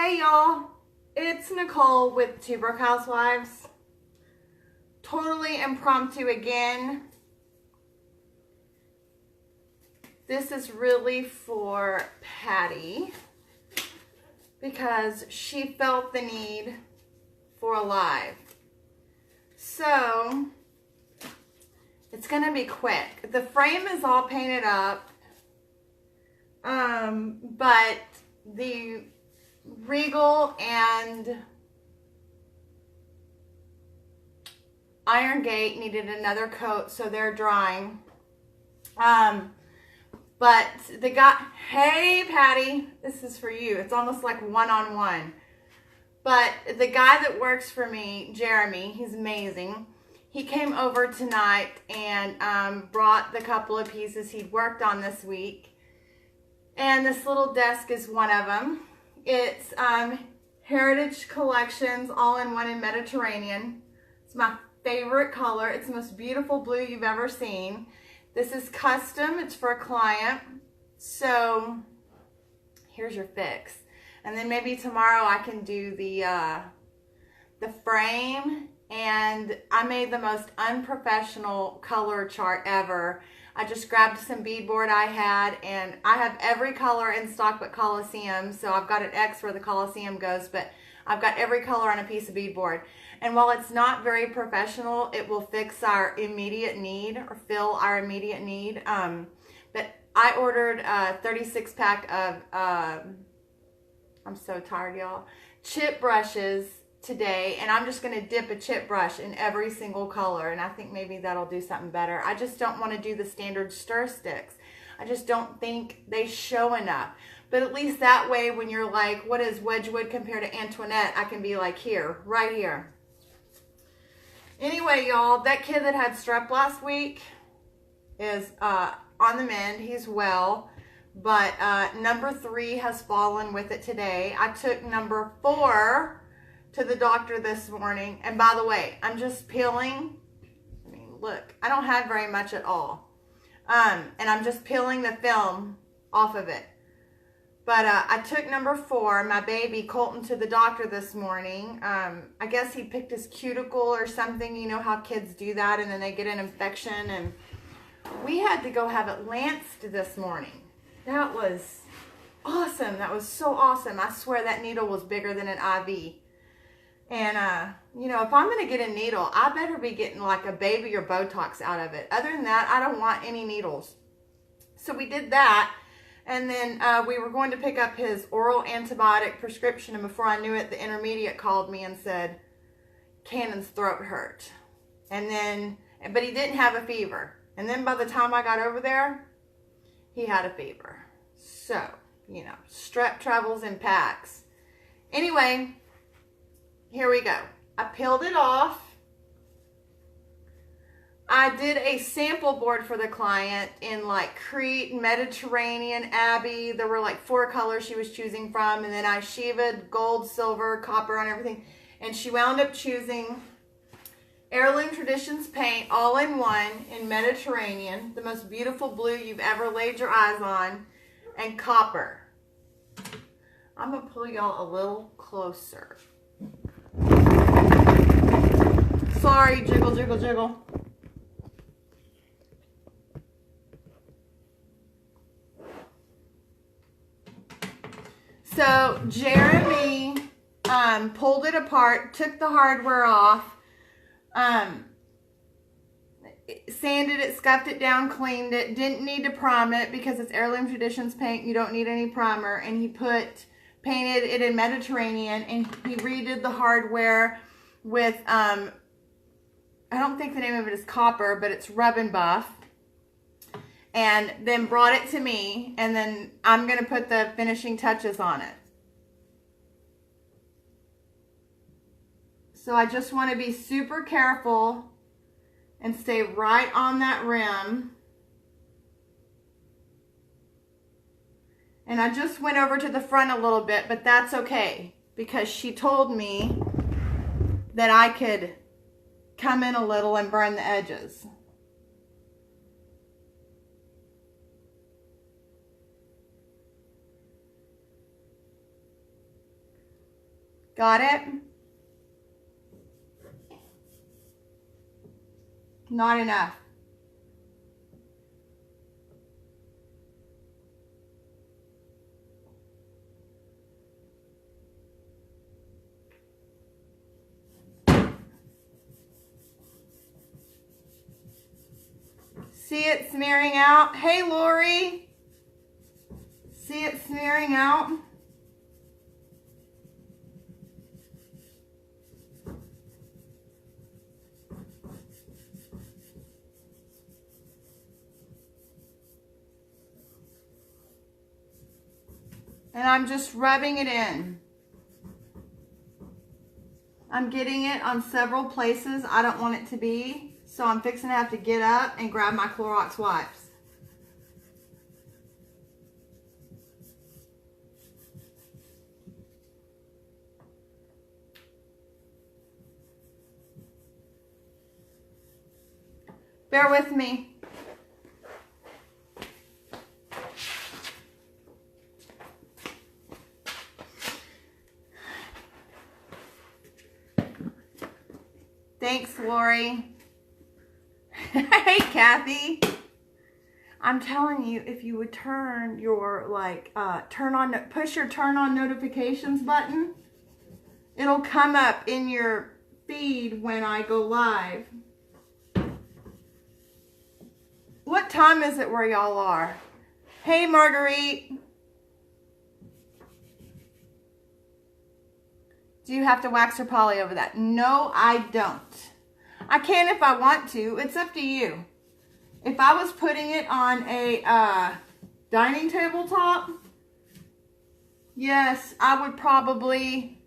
Hey y'all, it's Nicole with Two Broke Housewives. Totally impromptu again. This is really for Patty because she felt the need for a live. So it's gonna be quick. The frame is all painted up, but the Regal and Iron Gate needed another coat, so they're drying. But the guy, hey Patty, this is for you. It's almost like one-on-one. But the guy that works for me, Jeremy, he's amazing. He came over tonight and brought the couple of pieces he'd worked on this week. And this little desk is one of them. It's Heritage Collections, all-in-one in Mediterranean. It's my favorite color. It's the most beautiful blue you've ever seen. This is custom. It's for a client. So here's your fix. And then maybe tomorrow I can do the frame. And I made the most unprofessional color chart ever. I just grabbed some beadboard I had, and I have every color in stock but Coliseum, so I've got an X where the Coliseum goes, but I've got every color on a piece of beadboard. And while it's not very professional, it will fix our immediate need or fill our immediate need. But I ordered a 36 pack of, I'm so tired y'all, chip brushes today, and I'm just going to dip a chip brush in every single color, and I think maybe that'll do something better. I just don't want to do the standard stir sticks. I just don't think they show enough. But at least that way, when you're like, what is Wedgwood compared to Antoinette, I can be like, here, right here. Anyway, y'all, that kid that had strep last week is on the mend. He's well. But number 3 has fallen with it today. I took number 4 to the doctor this morning. And by the way, I'm just peeling. I mean, look, I don't have very much at all. And I'm just peeling the film off of it. But I took number 4, my baby Colton, to the doctor this morning. I guess he picked his cuticle or something. You know how kids do that and then they get an infection. And we had to go have it lanced this morning. That was awesome. That was so awesome. I swear that needle was bigger than an IV. And, you know, if I'm going to get a needle, I better be getting like a baby or Botox out of it. Other than that, I don't want any needles. So we did that. And then we were going to pick up his oral antibiotic prescription. And before I knew it, the intermediate called me and said, Cannon's throat hurt. And then, but he didn't have a fever. And then by the time I got over there, he had a fever. So, you know, strep travels in packs. Anyway, here we go. I peeled it off. I did a sample board for the client in like Crete, Mediterranean, Abbey. There were like 4 colors she was choosing from. And then I Shiva, gold, silver, copper on everything. And she wound up choosing Heirloom Traditions paint, all-in-one in Mediterranean. The most beautiful blue you've ever laid your eyes on. And copper. I'm going to pull y'all a little closer. Sorry, jiggle, jiggle, jiggle. So Jeremy pulled it apart, took the hardware off, sanded it, scuffed it down, cleaned it. Didn't need to prime it because it's Heirloom Traditions paint. You don't need any primer. And he painted it in Mediterranean, and he redid the hardware with I don't think the name of it is copper, but it's Rub and Buff. And then brought it to me, and then I'm going to put the finishing touches on it. So I just want to be super careful and stay right on that rim. And I just went over to the front a little bit, but that's okay because she told me that I could come in a little and burn the edges. Got it? Not enough. See it smearing out? Hey, Lori. See it smearing out? And I'm just rubbing it in. I'm getting it on several places I don't want it to be, so I'm fixing to have to get up and grab my Clorox wipes. Bear with me. Thanks, Lori. Hey, Kathy. I'm telling you, if you would turn your, push your turn on notifications button, it'll come up in your feed when I go live. What time is it where y'all are? Hey, Marguerite. Do you have to wax or poly over that? No, I don't. I can if I want to. It's up to you. If I was putting it on a dining table top, yes, I would probably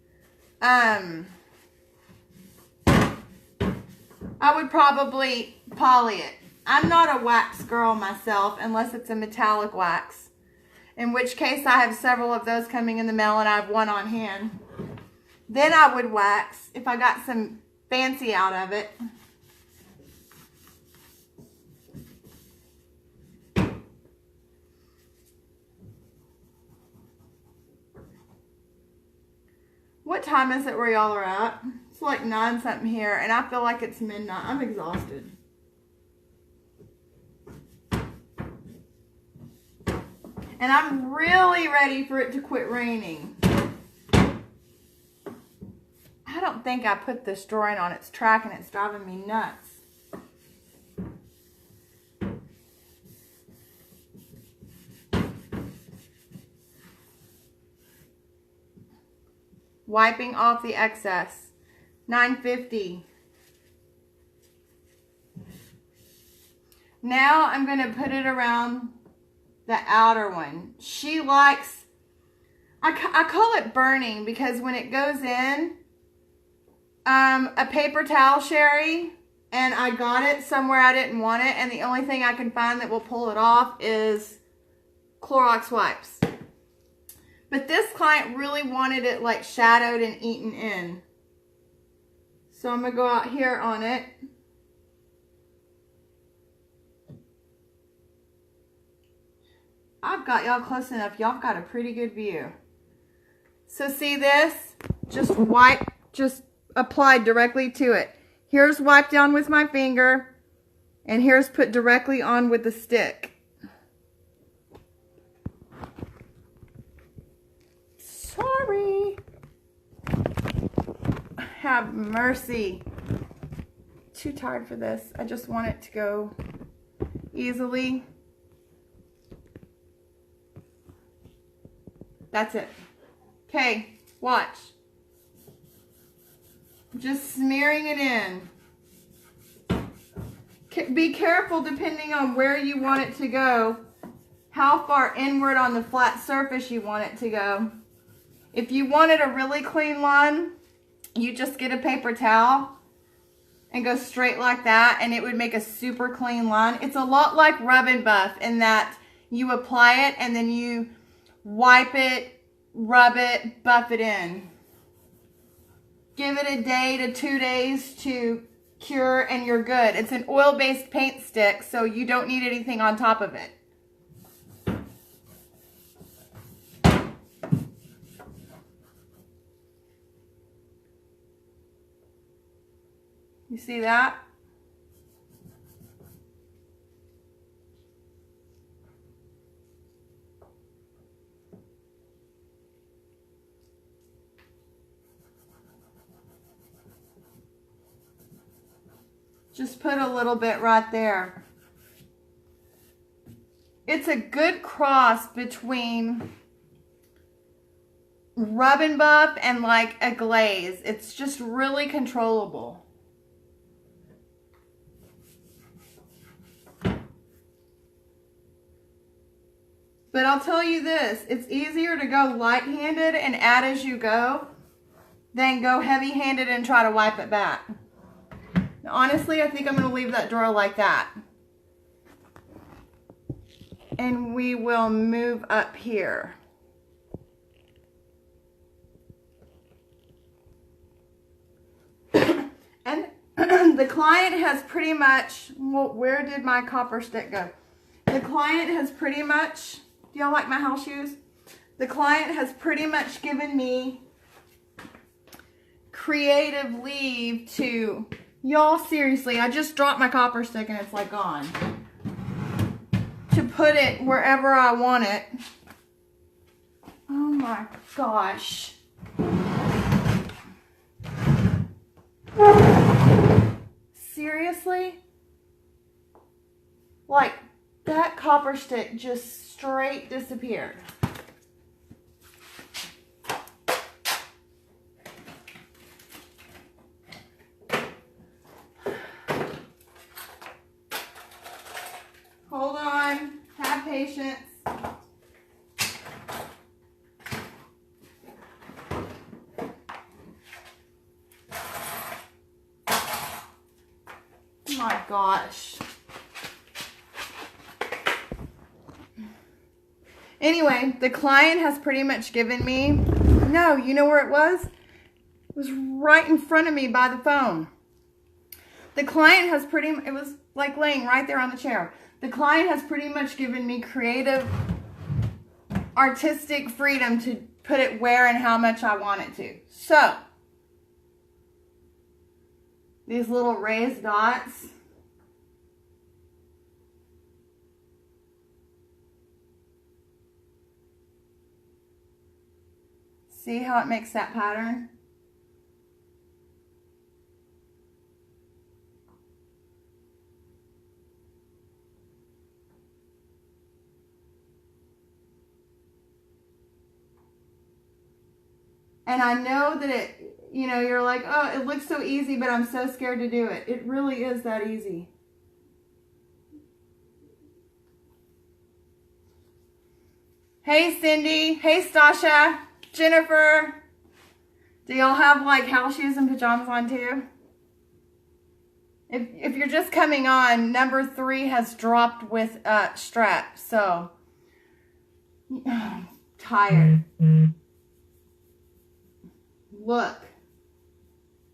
poly it. I'm not a wax girl myself unless it's a metallic wax, in which case I have several of those coming in the mail and I have one on hand. Then I would wax if I got some fancy out of it. What time is it where y'all are at? It's like 9 something here and I feel like it's midnight. I'm exhausted. And I'm really ready for it to quit raining. I don't think I put this drawing on its track and it's driving me nuts. Wiping off the excess. 950. Now I'm going to put it around the outer one. She likes, I call it burning because when it goes in, a paper towel, Sherry, and I got it somewhere I didn't want it, and the only thing I can find that will pull it off is Clorox wipes. But this client really wanted it like shadowed and eaten in. So I'm going to go out here on it. I've got y'all close enough. Y'all got a pretty good view. So see this? Just applied directly to it. Here's wiped down with my finger, and here's put directly on with the stick. Sorry. Have mercy. Too tired for this. I just want it to go easily. That's it. Okay, watch. Just smearing it in. Be careful depending on where you want it to go, how far inward on the flat surface you want it to go. If you wanted a really clean line, you just get a paper towel and go straight like that, and it would make a super clean line. It's a lot like Rub and Buff in that you apply it and then you wipe it, rub it, buff it in. Give it a day to 2 days to cure and you're good. It's an oil-based paint stick, so you don't need anything on top of it. You see that? Just put a little bit right there. It's a good cross between rub and buff and like a glaze. It's just really controllable. But I'll tell you this, it's easier to go light-handed and add as you go than go heavy-handed and try to wipe it back. Now, honestly, I think I'm going to leave that drawer like that. And we will move up here. And the client has pretty much, well, where did my copper stick go? The client has pretty much, do y'all like my house shoes? The client has pretty much given me creative leave to, y'all, seriously, I just dropped my copper stick and it's like gone. To put it wherever I want it. Oh my gosh. Seriously? Like, that copper stick just straight disappeared. Hold on. Have patience. My gosh. Anyway, the client has pretty much given me, no, you know where it was? It was right in front of me by the phone. The client has it was like laying right there on the chair. The client has pretty much given me creative, artistic freedom to put it where and how much I want it to. So, these little raised dots. See how it makes that pattern? And I know that it, you know, you're like, oh, it looks so easy, but I'm so scared to do it. It really is that easy. Hey, Cindy. Hey, Stasha. Jennifer. Do y'all have like house shoes and pajamas on too? If you're just coming on, number 3 has dropped with strap. So, tired. Look.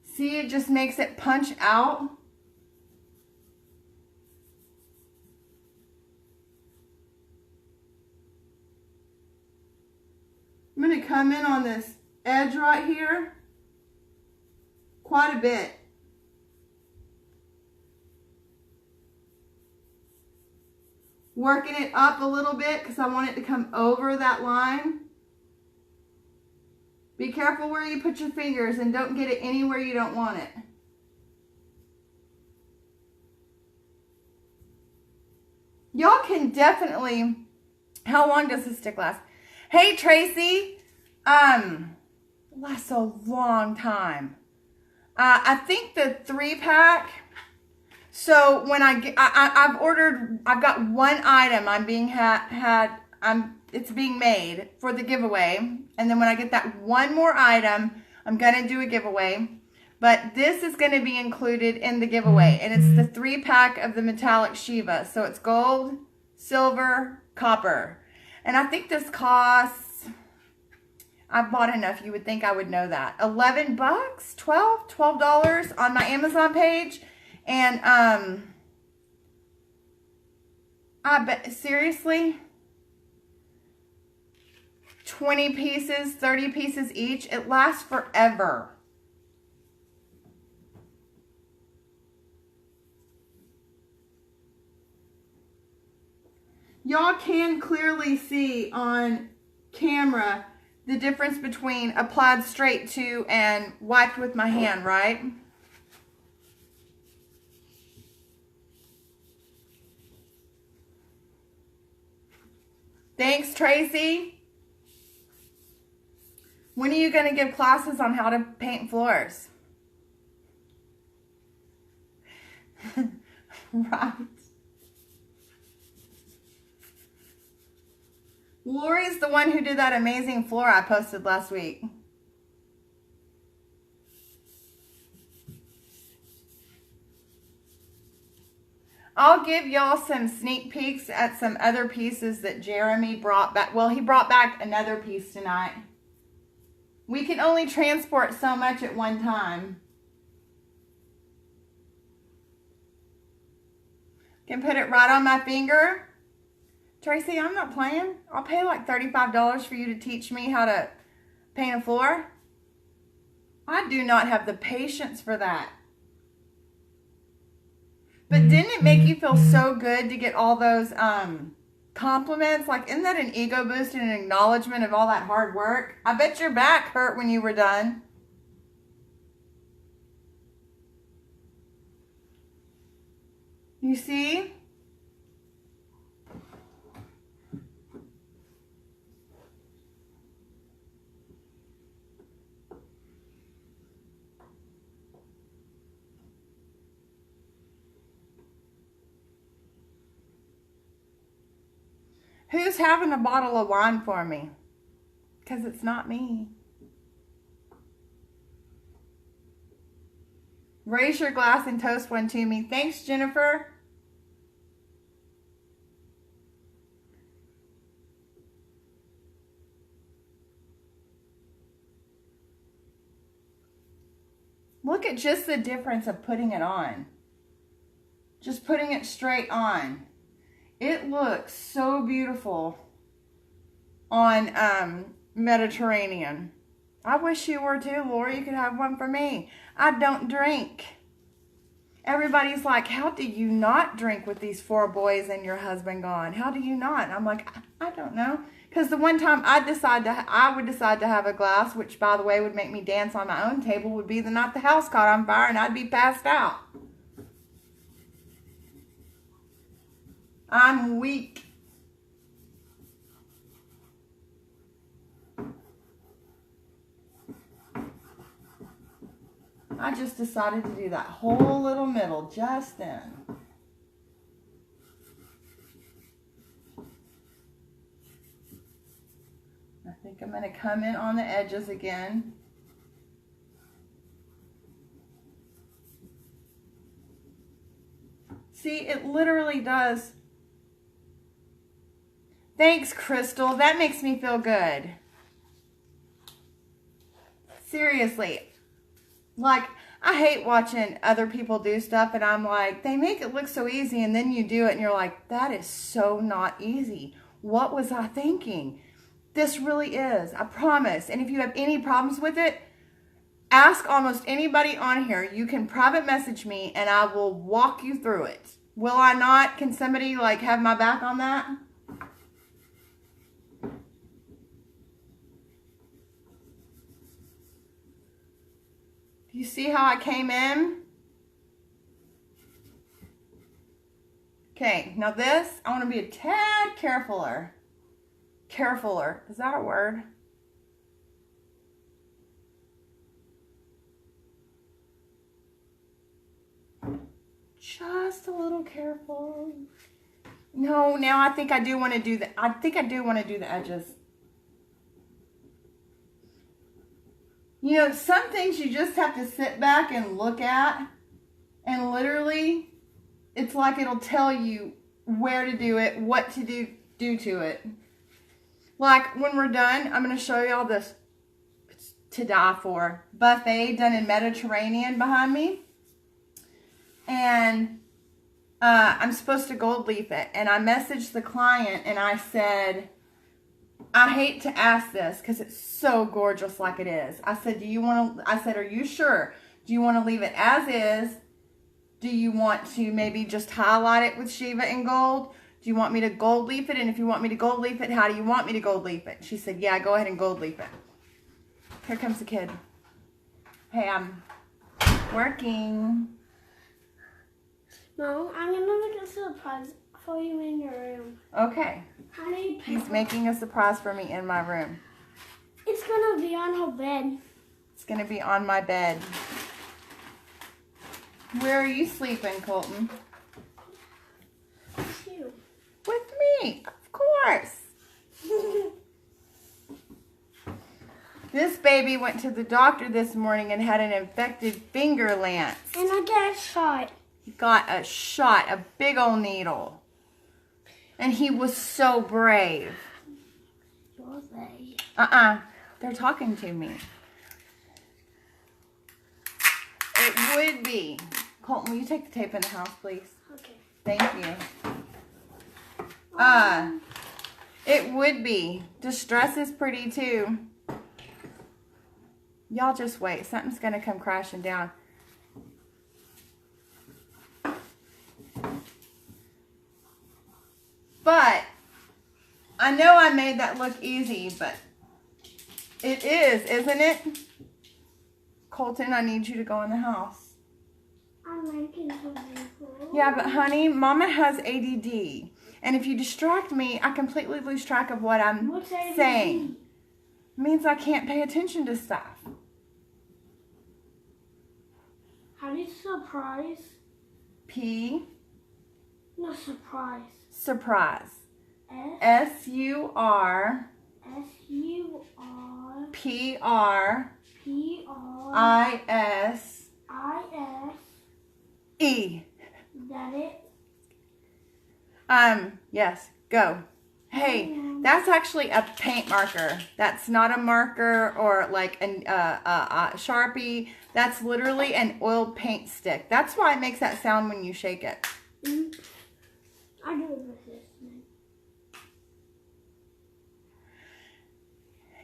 See, it just makes it punch out. I'm going to come in on this edge right here quite a bit. Working it up a little bit because I want it to come over that line. Be careful where you put your fingers and don't get it anywhere you don't want it. Y'all can definitely, how long does this stick last? Hey, Tracy. Lasts a long time. I think the 3-pack. So when I've got one item I'm being it's being made for the giveaway. And then when I get that one more item, I'm going to do a giveaway. But this is going to be included in the giveaway. And it's the 3-pack of the metallic Shiva. So it's gold, silver, copper. And I think this costs, I've bought enough, you would think I would know that. 11 bucks, $12 on my Amazon page. And I bet, seriously, 20 pieces, 30 pieces each. It lasts forever. Y'all can clearly see on camera the difference between applied straight to and wiped with my hand, right? Thanks, Tracy. When are you going to give classes on how to paint floors? Right. Lori's the one who did that amazing floor I posted last week. I'll give y'all some sneak peeks at some other pieces that Jeremy brought back. Well, he brought back another piece tonight. We can only transport so much at one time. Can put it right on my finger. Tracy, I'm not playing. I'll pay like $35 for you to teach me how to paint a floor. I do not have the patience for that. But didn't it make you feel so good to get all those compliments? Like, isn't that an ego boost and an acknowledgement of all that hard work? I bet your back hurt when you were done. You see? Who's having a bottle of wine for me? Because it's not me. Raise your glass and toast one to me. Thanks, Jennifer. Look at just the difference of putting it on. Just putting it straight on. It looks so beautiful on Mediterranean. I wish you were too, Lori. You could have one for me. I don't drink. Everybody's like, how do you not drink with these 4 boys and your husband gone? How do you not? And I'm like, I don't know. Because the one time I would decide to have a glass, which by the way would make me dance on my own table, would be the night the house caught on fire and I'd be passed out. I'm weak. I just decided to do that whole little middle just then. I think I'm going to come in on the edges again. See, it literally does. Thanks, Crystal. That makes me feel good. Seriously. Like, I hate watching other people do stuff and I'm like, they make it look so easy and then you do it and you're like, that is so not easy. What was I thinking? This really is. I promise. And if you have any problems with it, ask almost anybody on here. You can private message me and I will walk you through it. Will I not? Can somebody like have my back on that? Do you see how I came in? Okay, now this, I want to be a tad carefuler. Carefuler, is that a word? Just a little careful. No, now I think I do want to do the, the edges. You know, some things you just have to sit back and look at, and literally, it's like it'll tell you where to do it, what to do to it. Like, when we're done, I'm going to show y'all this to die for buffet done in Mediterranean behind me. And I'm supposed to gold leaf it. And I messaged the client and I said, I hate to ask this because it's so gorgeous like it is. I said, are you sure? Do you want to leave it as is? Do you want to maybe just highlight it with Shiva in gold? Do you want me to gold leaf it? And if you want me to gold leaf it, how do you want me to gold leaf it? She said, yeah, go ahead and gold leaf it. Here comes the kid. Hey, I'm working. No, I'm going to make a surprise for you in your room. Okay. Honey, He's making a surprise for me in my room. It's going to be on her bed. It's going to be on my bed. Where are you sleeping, Colton? With you. With me, of course. This baby went to the doctor this morning and had an infected finger, Lance. And I got a shot. He got a shot, a big old needle. And he was so brave. You're they. They're talking to me. It would be. Colton, will you take the tape in the house, please? Okay. Thank you. It would be. Distress is pretty too. Y'all just wait. Something's going to come crashing down. But I know I made that look easy, but it is, isn't it? Colton, I need you to go in the house. I'm making something cool. Yeah, but honey, Mama has ADD. And if you distract me, I completely lose track of what I'm saying. It means I can't pay attention to stuff. How do you surprise? P. No, surprise. Surprise. S. S-U-R. S-U-R. P-R. P-R. I-S. I-S. E. Is that it? Yes, go. Hey, that's actually a paint marker. That's not a marker or like a Sharpie. That's literally an oil paint stick. That's why it makes that sound when you shake it. I do it with this thing.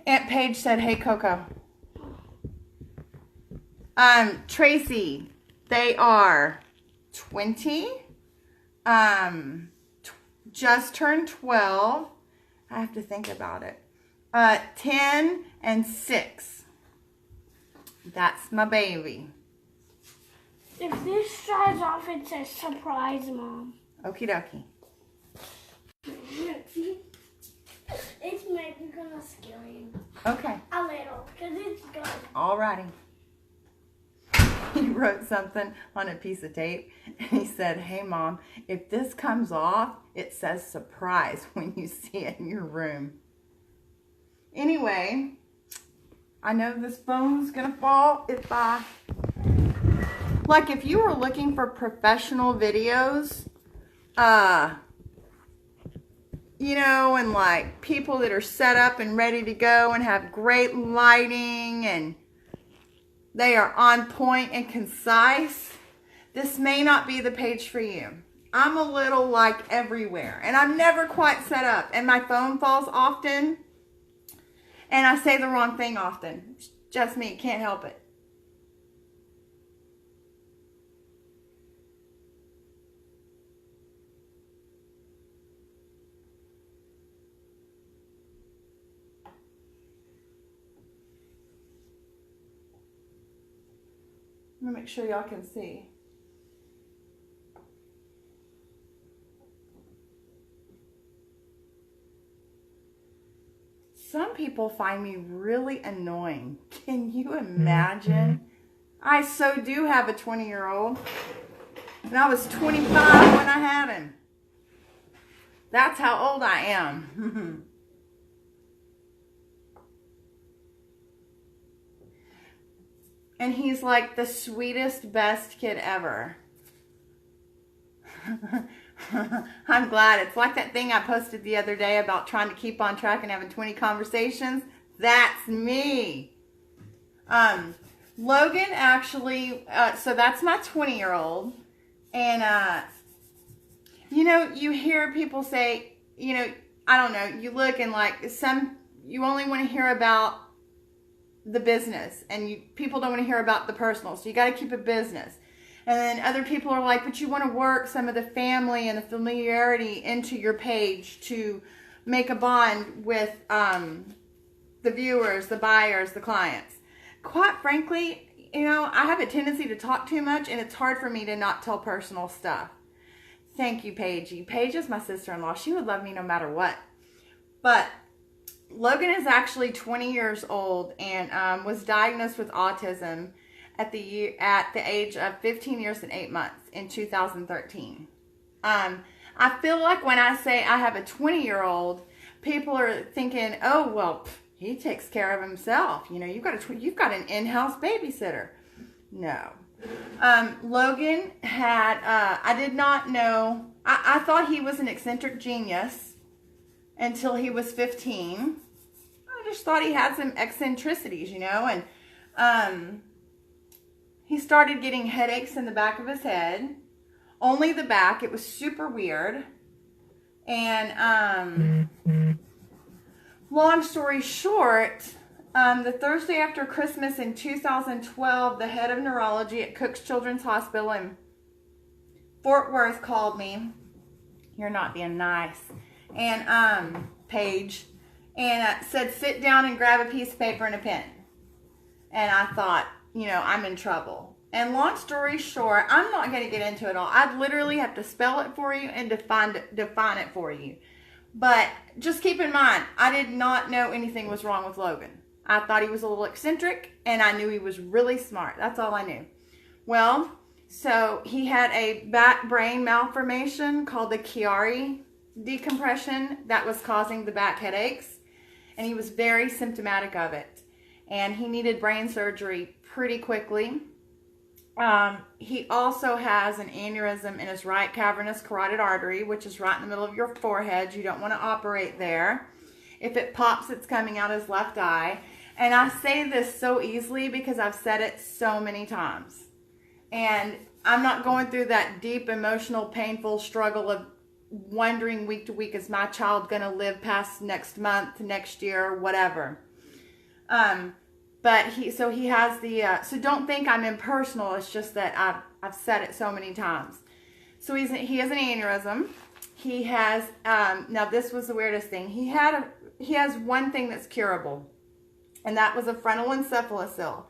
Aunt Paige said, hey, Coco. Tracy, they are 20. Just turned 12. I have to think about it. 10 and 6. That's my baby. If this dries off, it says surprise, Mom. Okie dokie. It's maybe gonna scare you. Okay. A little, because it's good. Alrighty. He wrote something on a piece of tape. And he said, hey, Mom, if this comes off, it says surprise when you see it in your room. Anyway, I know this phone's going to fall if I... Like, if you were looking for professional videos, you know, and like people that are set up and ready to go and have great lighting and they are on point and concise, this may not be the page for you. I'm a little like everywhere and I'm never quite set up and my phone falls often and I say the wrong thing often. It's just me, can't help it. I'm gonna make sure y'all can see. Some people find me really annoying. Can you imagine? I so do have a 20-year-old. And I was 25 when I had him. That's how old I am. And he's like the sweetest, best kid ever. I'm glad. It's like that thing I posted the other day about trying to keep on track and having 20 conversations. That's me. Logan actually, so that's my 20-year-old. And, you know, you hear people say, you know, I don't know, you look and like you only want to hear about the business and people don't want to hear about the personal. So you got to keep it business. And then other people are like, but you want to work some of the family and the familiarity into your page to make a bond with the viewers, the buyers, the clients. Quite frankly, I have a tendency to talk too much, and it's hard for me to not tell personal stuff. Thank you, Paigey. Paige is my sister-in-law. She would love me no matter what. But Logan is actually 20 years old and was diagnosed with autism at the age of 15 years and 8 months in 2013. I feel like when I say I have a 20-year-old, people are thinking, oh, well, he takes care of himself. You've got an in-house babysitter. No. Logan had, I did not know, I thought he was an eccentric genius until he was 15. I just thought he had some eccentricities, and he started getting headaches in the back of his head. Only the back. It was super weird. And long story short, the Thursday after Christmas in 2012, the head of neurology at Cook's Children's Hospital in Fort Worth called me. You're not being nice. And Paige. And said, sit down and grab a piece of paper and a pen. And I thought, I'm in trouble. And long story short, I'm not going to get into it all. I'd literally have to spell it for you and define it for you. But just keep in mind, I did not know anything was wrong with Logan. I thought he was a little eccentric, and I knew he was really smart. That's all I knew. Well, so he had a back brain malformation called the Chiari decompression that was causing the back headaches. And he was very symptomatic of it. And he needed brain surgery pretty quickly. He also has an aneurysm in his right cavernous carotid artery, which is right in the middle of your forehead. You don't want to operate there. If it pops, it's coming out his left eye. And I say this so easily because I've said it so many times. And I'm not going through that deep, emotional, painful struggle of wondering week to week, is my child going to live past next month, next year, whatever. But he has the, so don't think I'm impersonal. It's just that I've said it so many times. So he has an aneurysm. He has, now this was the weirdest thing. He has one thing that's curable, and that was a frontal encephalocele.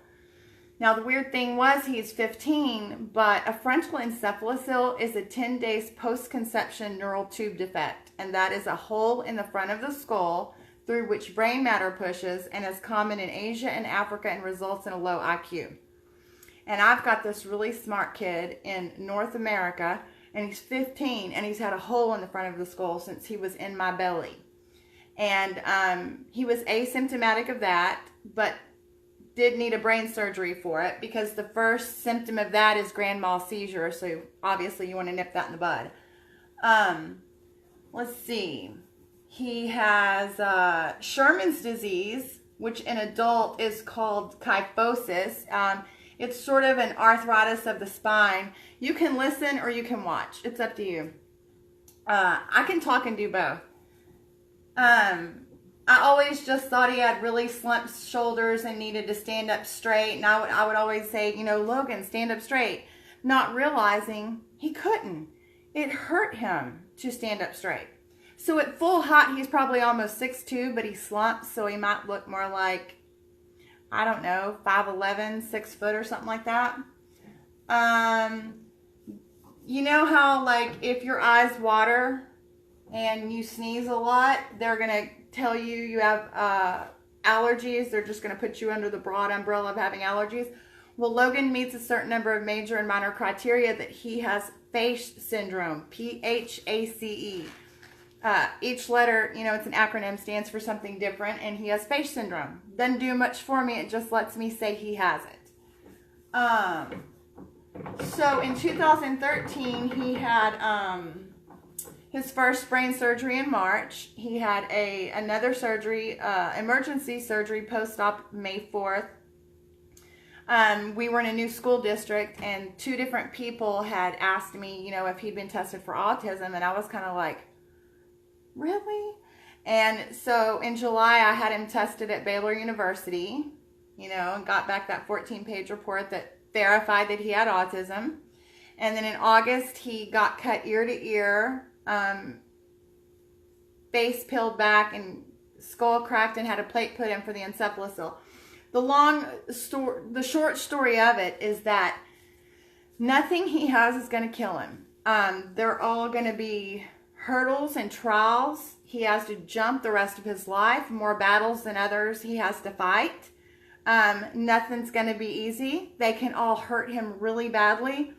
Now the weird thing was he's 15, but a frontal encephalocele is a 10 days post-conception neural tube defect, and that is a hole in the front of the skull through which brain matter pushes, and is common in Asia and Africa and results in a low IQ. And I've got this really smart kid in North America, and he's 15, and he's had a hole in the front of the skull since he was in my belly. And he was asymptomatic of that, but did need a brain surgery for it, because the first symptom of that is grand mal seizure, so obviously you want to nip that in the bud. Let's see. He has Sherman's disease, which in adult is called kyphosis. It's sort of an arthritis of the spine. You can listen or you can watch. It's up to you. I can talk and do both. I always just thought he had really slumped shoulders and needed to stand up straight. And I would always say, Logan, stand up straight. Not realizing he couldn't. It hurt him to stand up straight. So at full height, he's probably almost 6'2", but he slumps, so he might look more like, I don't know, 5'11", 6 foot or something like that. You know how, like, if your eyes water and you sneeze a lot, they're going to tell you have allergies. They're just going to put you under the broad umbrella of having allergies. Well, Logan meets a certain number of major and minor criteria that he has PHACE syndrome, P-H-A-C-E. Each letter, it's an acronym, stands for something different, and he has PHACE syndrome. Doesn't do much for me. It just lets me say he has it. So in 2013, he had his first brain surgery in March. He had another surgery, emergency surgery, post-op May 4th. We were in a new school district, and 2 different people had asked me, if he'd been tested for autism, and I was kind of like, really? And so in July, I had him tested at Baylor University, and got back that 14-page report that verified that he had autism. And then in August, he got cut ear to ear, face peeled back, and skull cracked, and had a plate put in for the encephalocele. The short story of it is that nothing he has is going to kill him. They're all going to be hurdles and trials. He has to jump the rest of his life, more battles than others he has to fight. Nothing's going to be easy. They can all hurt him really badly,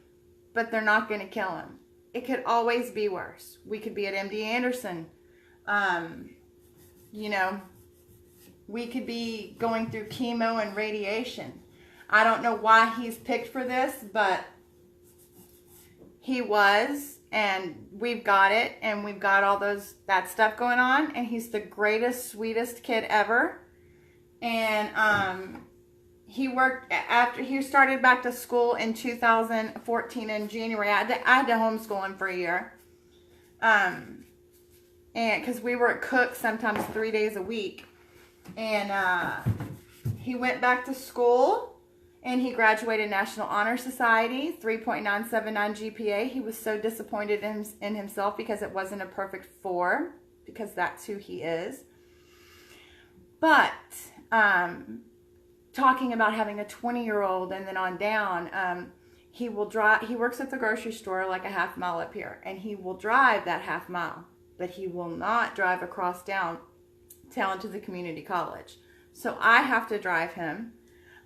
but they're not going to kill him. It could always be worse. We could be at MD Anderson. You know, we could be going through chemo and radiation. I don't know why he's picked for this, but he was, and we've got it, and we've got all that stuff going on, and he's the greatest, sweetest kid ever. And he worked after he started back to school in 2014 in January. I had to homeschool him for a year, and because we were at Cook sometimes 3 days a week, and he went back to school. And he graduated National Honor Society, 3.979 GPA. He was so disappointed in himself because it wasn't a perfect 4, because that's who he is. But talking about having a 20-year-old and then on down, he will drive. He works at the grocery store like a half mile up here, and he will drive that half mile, but he will not drive across downtown to the community college. So I have to drive him.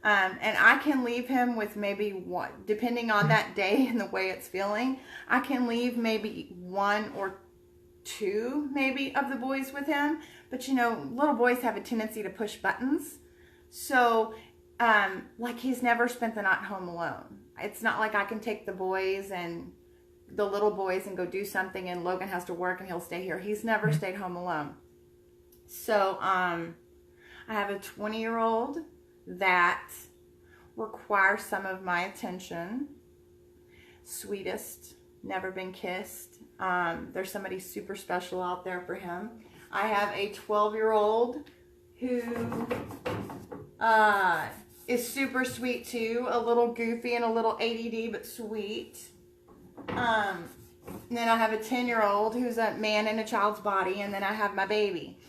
And I can leave him with maybe one, depending on that day and the way it's feeling, I can leave maybe 1 or 2 maybe of the boys with him. But you know, little boys have a tendency to push buttons. So, like, he's never spent the night home alone. It's not like I can take the little boys and go do something, and Logan has to work and he'll stay here. He's never stayed home alone. So, I have a 20-year-old that requires some of my attention. Sweetest, never been kissed. There's somebody super special out there for him. I have a 12-year-old who is super sweet too, a little goofy and a little ADD, but sweet. And then I have a 10-year-old who's a man in a child's body, and then I have my baby.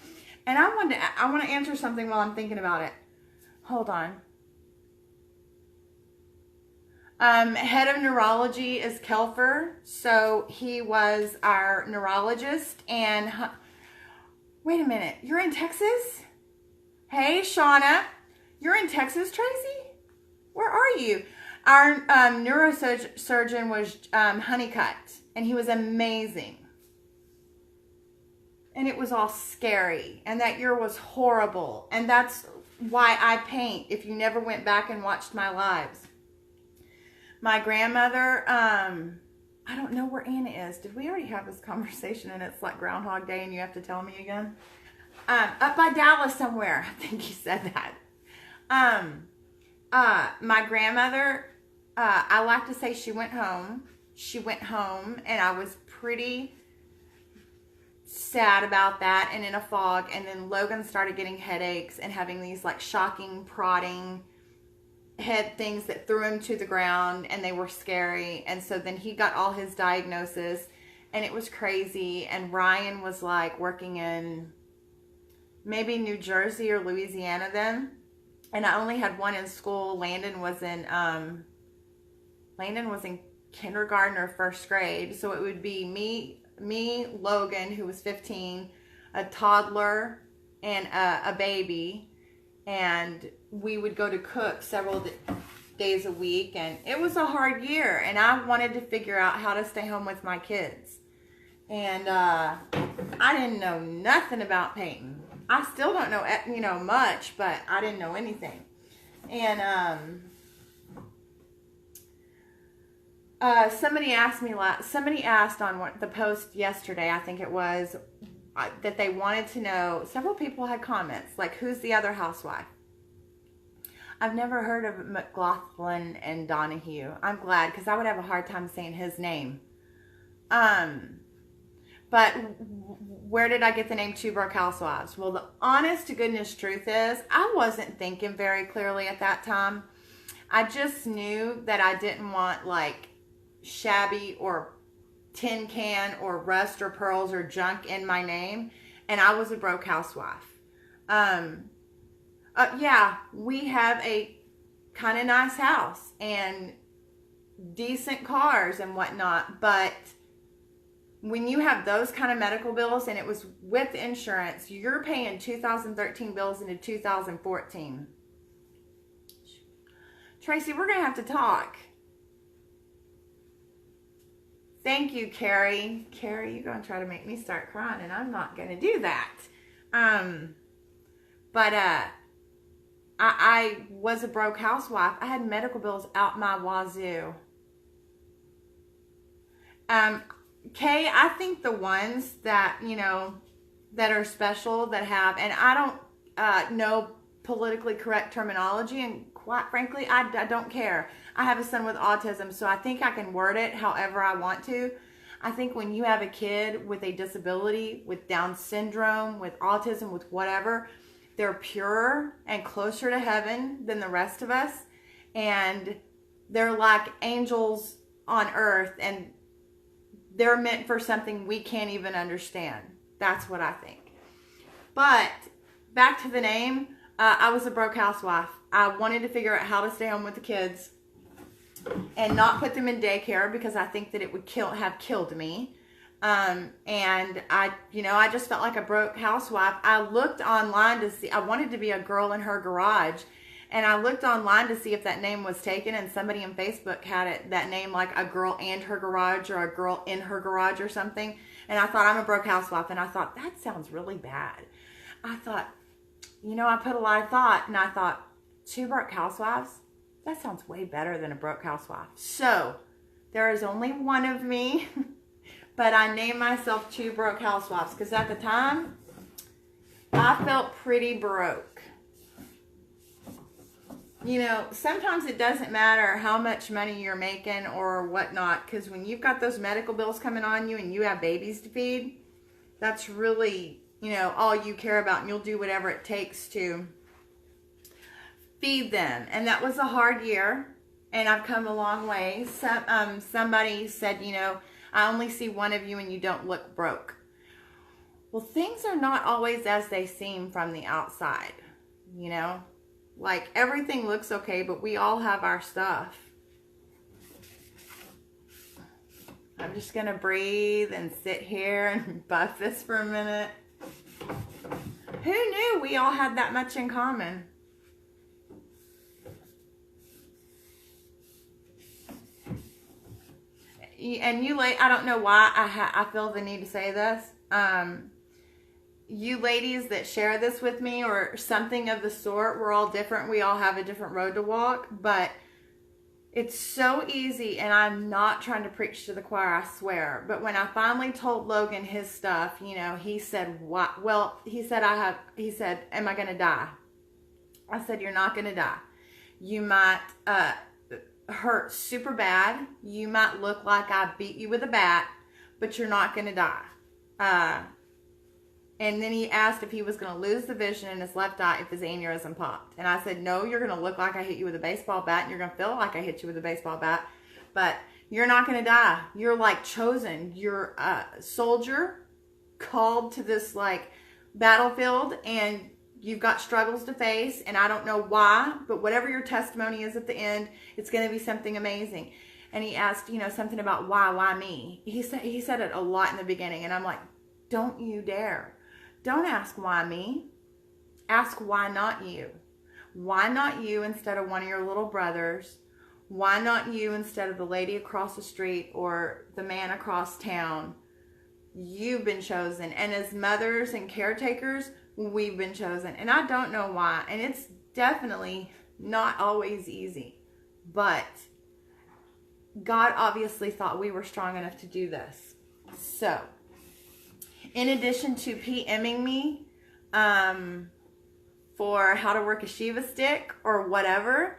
And I want to answer something while I'm thinking about it. Hold on. Head of neurology is Kelfer. So he was our neurologist. And wait a minute. You're in Texas? Hey, Shauna. You're in Texas, Tracy? Where are you? Our neurosurgeon was Honeycutt. And he was amazing. And it was all scary. And that year was horrible. And that's why I paint, if you never went back and watched my lives. My grandmother, I don't know where Anna is. Did we already have this conversation and it's like Groundhog Day and you have to tell me again? Up by Dallas somewhere. I think you said that. My grandmother, I like to say she went home. She went home, and I was pretty sad about that and in a fog. And then Logan started getting headaches and having these like shocking, prodding head things that threw him to the ground, and they were scary. And so then he got all his diagnosis, and it was crazy. And Ryan was like working in maybe New Jersey or Louisiana then, and I only had one in school. Landon was in kindergarten or first grade, so it would be me, Logan, who was 15, a toddler, and a baby, and we would go to Cook several days a week, and it was a hard year, and I wanted to figure out how to stay home with my kids, and I didn't know nothing about painting. I still don't know, much, but I didn't know anything, and somebody asked on the post yesterday, I think it was, that they wanted to know, several people had comments, like, who's the other housewife? I've never heard of McLaughlin and Donahue. I'm glad, because I would have a hard time saying his name. But where did I get the name Two Broke Housewives? Well, the honest to goodness truth is, I wasn't thinking very clearly at that time. I just knew that I didn't want, like, shabby or tin can or rust or pearls or junk in my name, and I was a broke housewife. Yeah, we have a kind of nice house and decent cars and whatnot, but when you have those kind of medical bills and it was with insurance, you're paying 2013 bills into 2014. Tracy, we're going to have to talk. Thank you, Carrie. Carrie, you're going to try to make me start crying, and I'm not going to do that. I was a broke housewife. I had medical bills out my wazoo. Kay, I think the ones that, you know, that are special, that have, and I don't know politically correct terminology, and quite frankly, I don't care. I have a son with autism, so I think I can word it however I want to. I think when you have a kid with a disability, with Down syndrome, with autism, with whatever, they're purer and closer to heaven than the rest of us. And they're like angels on earth, and they're meant for something we can't even understand. That's what I think. But back to the name, I was a broke housewife. I wanted to figure out how to stay home with the kids and not put them in daycare because I think that it would have killed me. And I just felt like a broke housewife. I looked online to see, I wanted to be a girl in her garage. And I looked online to see if that name was taken, and somebody in Facebook had it, that name, like a girl and her garage or a girl in her garage or something. And I thought, I'm a broke housewife. And I thought, that sounds really bad. I thought, you know, I put a lot of thought, and I thought, 2 broke housewives? That sounds way better than a broke housewife. So there is only one of me, but I named myself 2 broke housewives because at the time, I felt pretty broke. You know, sometimes it doesn't matter how much money you're making or whatnot, because when you've got those medical bills coming on you and you have babies to feed, that's really, you know, all you care about, and you'll do whatever it takes to feed them. And that was a hard year, and I've come a long way. Somebody said, you know, I only see one of you and you don't look broke. Well, things are not always as they seem from the outside, you know. Like, everything looks okay, but we all have our stuff. I'm just going to breathe and sit here and buff this for a minute. Who knew we all had that much in common? And you, I don't know why I feel the need to say this. You ladies that share this with me or something of the sort, we're all different. We all have a different road to walk, but it's so easy, and I'm not trying to preach to the choir, I swear. But when I finally told Logan his stuff, you know, he said, what? Well, he said, am I going to die? I said, you're not going to die. You might hurt super bad. You might look like I beat you with a bat, but you're not going to die. And then he asked if he was going to lose the vision in his left eye if his aneurysm popped. And I said, no, you're going to look like I hit you with a baseball bat, and you're going to feel like I hit you with a baseball bat, but you're not going to die. You're like chosen. You're a soldier called to this like battlefield, and you've got struggles to face, and I don't know why, but whatever your testimony is at the end, it's going to be something amazing. And he asked, you know, something about why me? He said it a lot in the beginning, and I'm like, don't you dare. Don't ask why me. Ask why not you. Why not you instead of one of your little brothers? Why not you instead of the lady across the street or the man across town? You've been chosen. And as mothers and caretakers, we've been chosen. And I don't know why. And it's definitely not always easy. But God obviously thought we were strong enough to do this. So, in addition to PMing me for how to work a Shiva stick or whatever,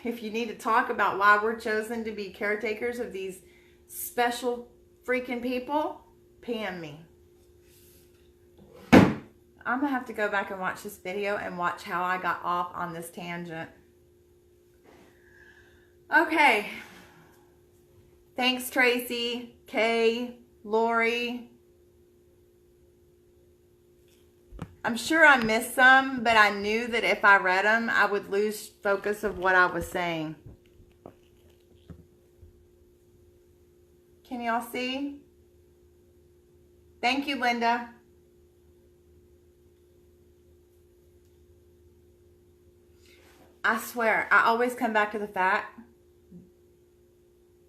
if you need to talk about why we're chosen to be caretakers of these special freaking people, PM me. I'm going to have to go back and watch this video and watch how I got off on this tangent. Okay, Thanks, Tracy, Kay, Lori. I'm sure I missed some, but I knew that if I read them, I would lose focus of what I was saying. Can y'all see? Thank you, Linda. I swear, I always come back to the fact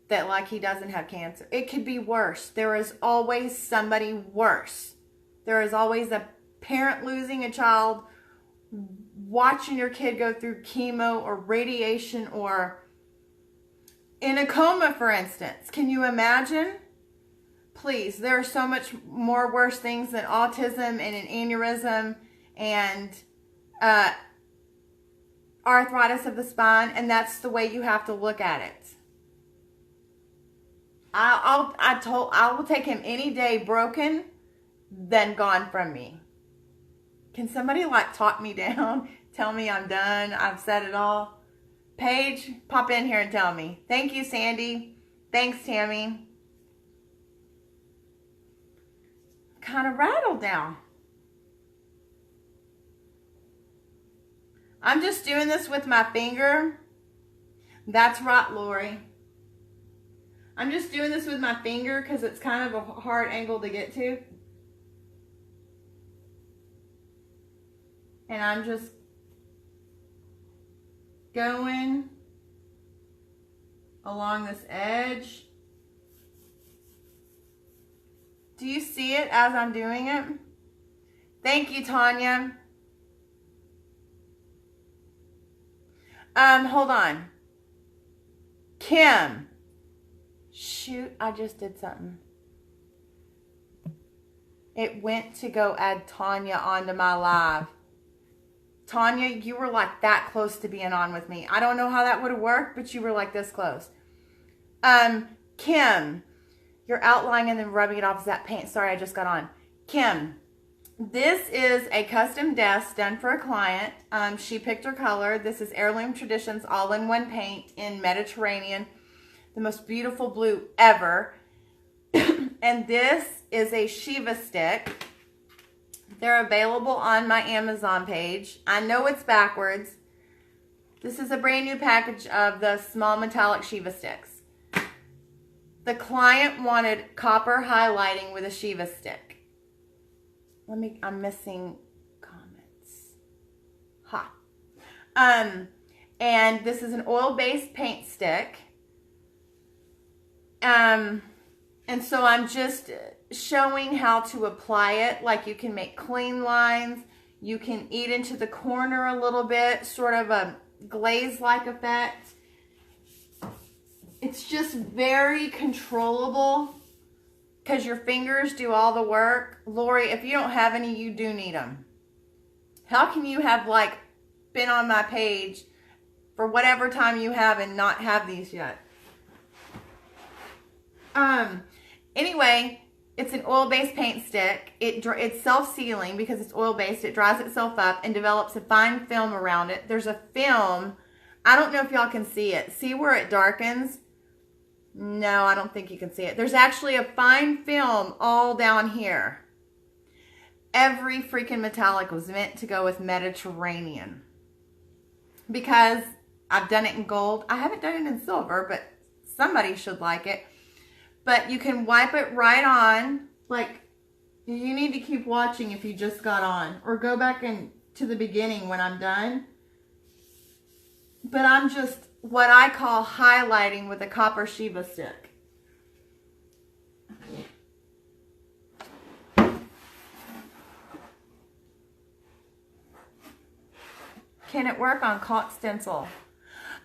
that like he doesn't have cancer. It could be worse. There is always somebody worse. There is always a parent losing a child, watching your kid go through chemo or radiation or in a coma, for instance. Can you imagine? Please, there are so much more worse things than autism and an aneurysm and arthritis of the spine, and that's the way you have to look at it. I will take him any day broken than gone from me. Can somebody like talk me down? Tell me I'm done. I've said it all. Paige, pop in here and tell me. Thank you, Sandy. Thanks, Tammy. Kind of rattled now. I'm just doing this with my finger. That's right, Lori. I'm just doing this with my finger because it's kind of a hard angle to get to. And I'm just going along this edge. Do you see it as I'm doing it? Thank you, Tanya. Hold on. Kim. Shoot, I just did something. It went to go add Tanya onto my live. Tanya, you were like that close to being on with me. I don't know how that would have worked, but you were like this close. Kim, you're outlining and then rubbing it off as that paint. Sorry, I just got on. Kim, this is a custom desk done for a client. She picked her color. This is Heirloom Traditions all-in-one paint in Mediterranean. The most beautiful blue ever. And this is a Shiva stick. They're available on my Amazon page. I know it's backwards. This is a brand new package of the small metallic Shiva sticks. The client wanted copper highlighting with a Shiva stick. I'm missing comments. Ha. And this is an oil-based paint stick. And so I'm just showing how to apply it. Like you can make clean lines. You can eat into the corner a little bit, sort of a glaze-like effect. It's just very controllable because your fingers do all the work. Lori, if you don't have any, you do need them. How can you have like been on my page for whatever time you have and not have these yet? Anyway, it's an oil-based paint stick. It's self-sealing because it's oil-based. It dries itself up and develops a fine film around it. There's a film. I don't know if y'all can see it. See where it darkens? No, I don't think you can see it. There's actually a fine film all down here. Every freaking metallic was meant to go with Mediterranean. Because I've done it in gold. I haven't done it in silver, but somebody should like it. But you can wipe it right on. Like, you need to keep watching if you just got on. Or go back to the beginning when I'm done. But I'm just what I call highlighting with a copper Shiva stick. Can it work on caulk stencil?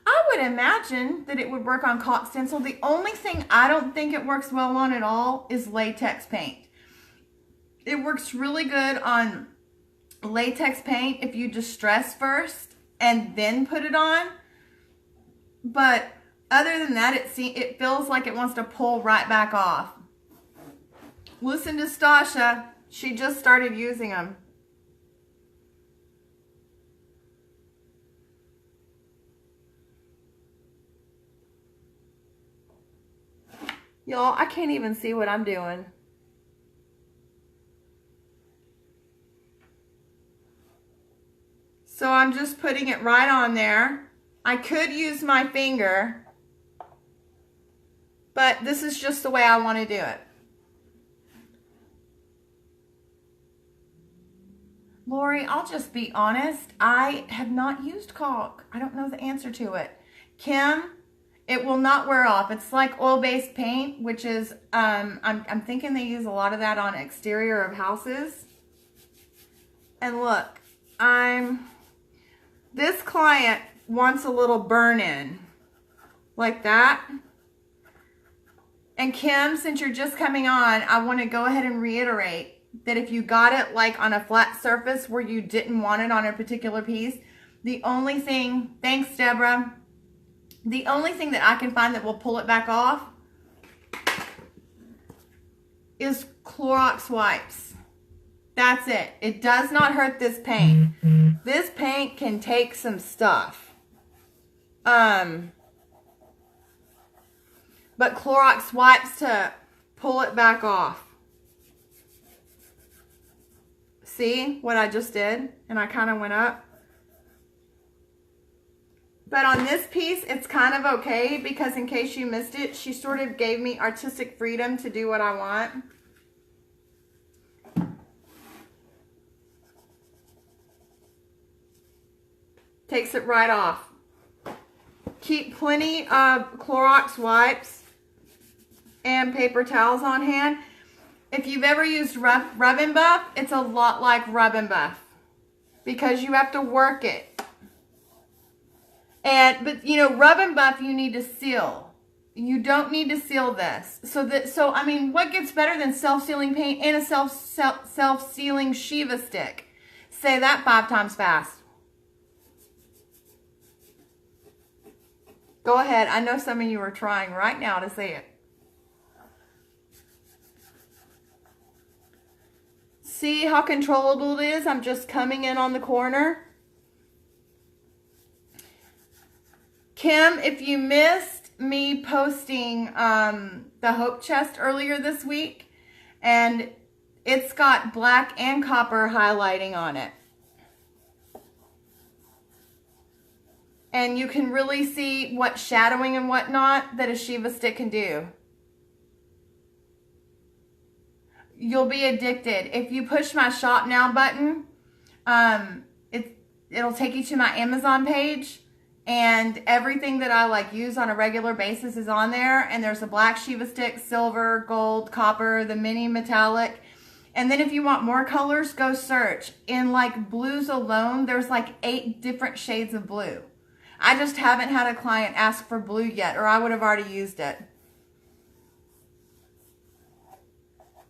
I would imagine that it would work on caulk stencil. The only thing I don't think it works well on at all is latex paint. It works really good on latex paint if you distress first and then put it on. But other than that, it feels like it wants to pull right back off. Listen to Stasha. She just started using them. Y'all, I can't even see what I'm doing. So I'm just putting it right on there. I could use my finger, but this is just the way I want to do it. Lori, I'll just be honest. I have not used caulk. I don't know the answer to it. Kim, it will not wear off. It's like oil-based paint, which is, I'm thinking they use a lot of that on exterior of houses. And look, this client wants a little burn-in, like that. And Kim, since you're just coming on, I want to go ahead and reiterate that if you got it like on a flat surface where you didn't want it on a particular piece, the only thing, thanks Deborah, the only thing that I can find that will pull it back off is Clorox wipes. That's it. It does not hurt this paint. This paint can take some stuff. But Clorox wipes to pull it back off. See what I just did? And I kind of went up. But on this piece, it's kind of okay because in case you missed it, she sort of gave me artistic freedom to do what I want. Takes it right off. Keep plenty of Clorox wipes and paper towels on hand. If you've ever used Rub and Buff, it's a lot like Rub and Buff because you have to work it. But you know, Rub and Buff you need to seal. You don't need to seal this. So I mean, what gets better than self-sealing paint and a self-sealing Shiva stick? Say that 5 times fast. Go ahead. I know some of you are trying right now to say it. See how controllable it is? I'm just coming in on the corner. Kim, if you missed me posting the Hope Chest earlier this week, and it's got black and copper highlighting on it. And you can really see what shadowing and whatnot that a Shiva stick can do. You'll be addicted. If you push my shop now button, it'll take you to my Amazon page, and everything that I like use on a regular basis is on there. And there's a black Shiva stick, silver, gold, copper, the mini metallic. And then if you want more colors, go search. In like blues alone, there's like 8 different shades of blue. I just haven't had a client ask for blue yet, or I would have already used it.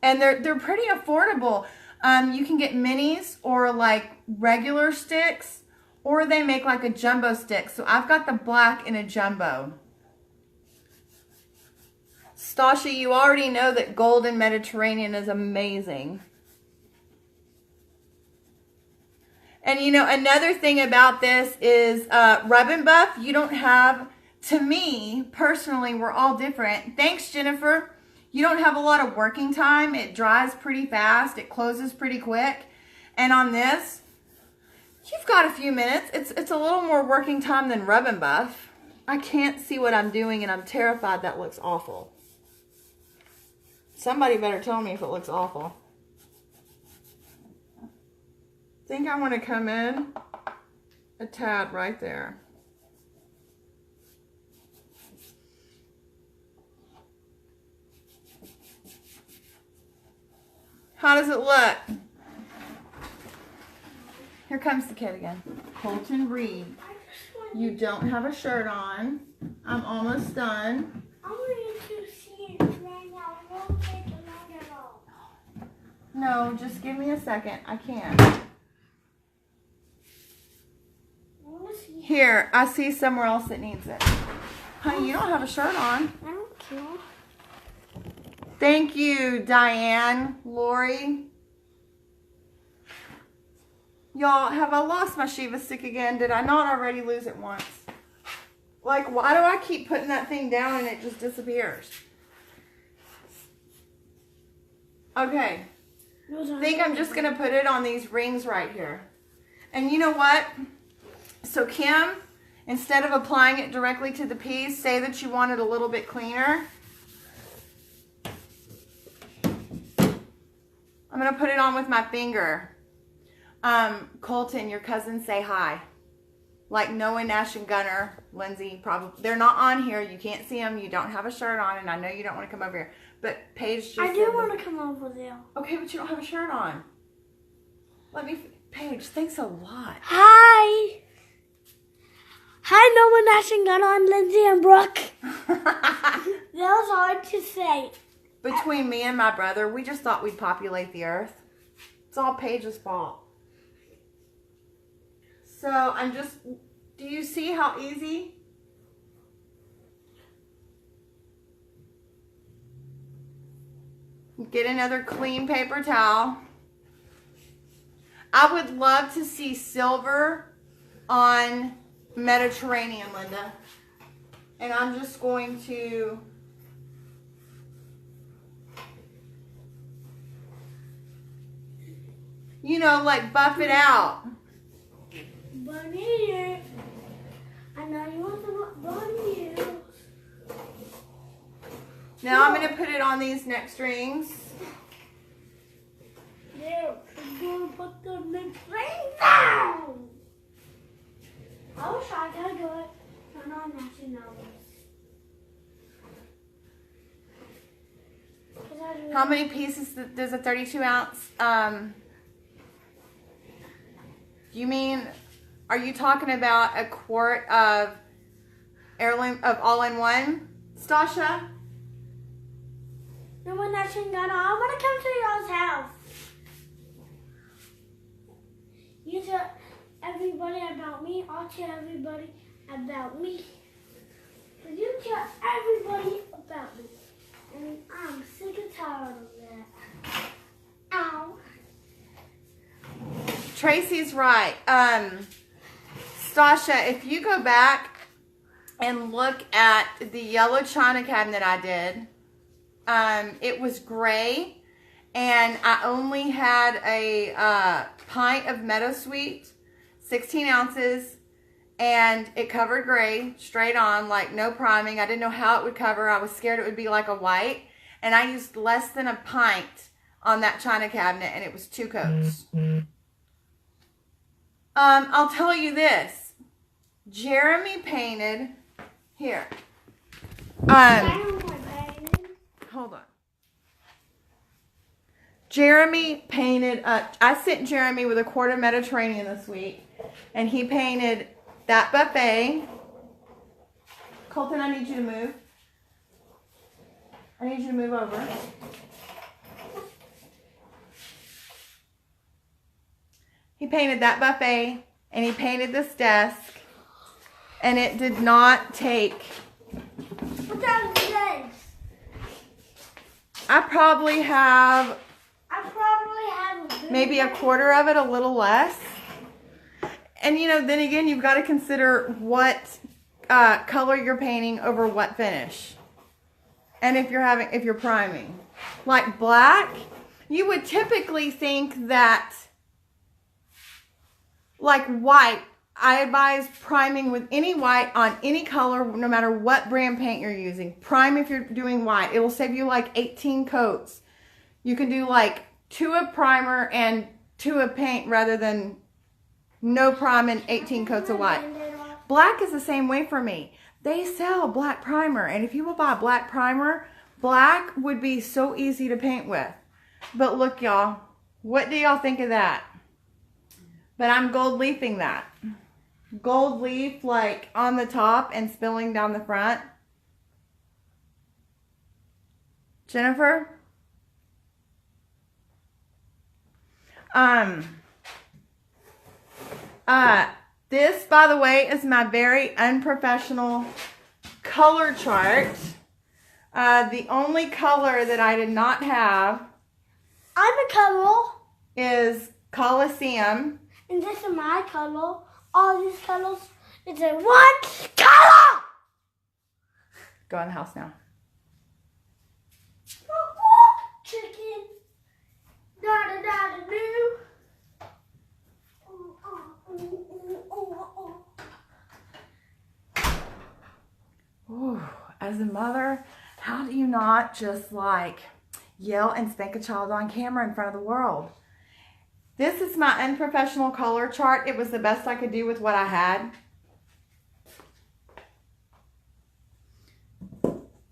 And they're pretty affordable. You can get minis or like regular sticks, or they make like a jumbo stick. So I've got the black in a jumbo. Stasha, you already know that Golden Mediterranean is amazing. And you know, another thing about this is Rub and Buff, you don't have, to me, personally, we're all different. Thanks, Jennifer. You don't have a lot of working time. It dries pretty fast. It closes pretty quick. And on this, you've got a few minutes. It's a little more working time than Rub and Buff. I can't see what I'm doing, and I'm terrified that looks awful. Somebody better tell me if it looks awful. I think I want to come in a tad right there. How does it look? Here comes the kid again. Colton Reed. You don't have a shirt on. I'm almost done. I want to see it right now. It won't take long at all. No, just give me a second. I can't. Here, I see somewhere else that needs it. Honey, you don't have a shirt on. I don't care. Thank you, Diane, Lori. Y'all, have I lost my Shiva stick again? Did I not already lose it once? Like, why do I keep putting that thing down and it just disappears? Okay. I think I'm just going to put it on these rings right here. And you know what? So Kim, instead of applying it directly to the piece, say that you want it a little bit cleaner. I'm going to put it on with my finger. Colton, your cousins say hi. Like Noah, Nash, and Gunner, Lindsay, probably. They're not on here. You can't see them. You don't have a shirt on, and I know you don't want to come over here. But Paige just I do want to come over there. Okay, but you don't have a shirt on. Paige, thanks a lot. Hi. Hi, Noah, Nash, and Gunner, and Lindsay, and Brooke. That was hard to say. Between me and my brother, we just thought we'd populate the earth. It's all Paige's fault. So I'm just, do you see how easy? Get another clean paper towel. I would love to see silver on Mediterranean, Linda. And I'm just going to like buff it out. Bunny ears. I know you want some bunny ears. Now I'm going to put it on these next rings. There, I'm going to put the next ring down. I wish I could do it. I'm not matching those. How many pieces does a 32 ounce? You mean, are you talking about a quart of Heirloom of all-in-one, Stasha? No one matching gun. I want to come to y'all's house. You tell everybody about me. I'll tell everybody about me. But you tell everybody about me. And I'm sick and tired of that. Ow. Tracy's right. Stasha, if you go back and look at the yellow china cabinet I did, it was gray, and I only had a pint of Meadowsweet, 16 ounces, and it covered gray straight on, like no priming. I didn't know how it would cover. I was scared it would be like a white, and I used less than a pint on that china cabinet, and it was 2 coats. I'll tell you this. Jeremy painted here. Hold on. Jeremy painted, I sent Jeremy with a quart of Mediterranean this week, and he painted that buffet. Colton, I need you to move. I need you to move over. He painted that buffet, and he painted this desk, and it did not take. What are the legs? I probably have a maybe a quarter of it, a little less. And then again, you've got to consider what color you're painting over what finish. And if you're priming. Like black, you would typically think that, like white, I advise priming with any white on any color, no matter what brand paint you're using. Prime if you're doing white. It will save you like 18 coats. You can do like 2 of primer and 2 of paint rather than no prime and 18 coats of white. Black is the same way for me. They sell black primer, and if you will buy black primer, black would be so easy to paint with. But look, y'all, what do y'all think of that? But I'm gold leafing that. Gold leaf like on the top and spilling down the front. Jennifer? This, by the way, is my very unprofessional color chart. The only color that I did not have I'm a color. is Coliseum. And this is my color. All these colors is in one color. Go in the house now. Chicken. Da-da-da-da-doo. Ooh, as a mother, how do you not just like yell and spank a child on camera in front of the world? This is my unprofessional color chart. It was the best I could do with what I had.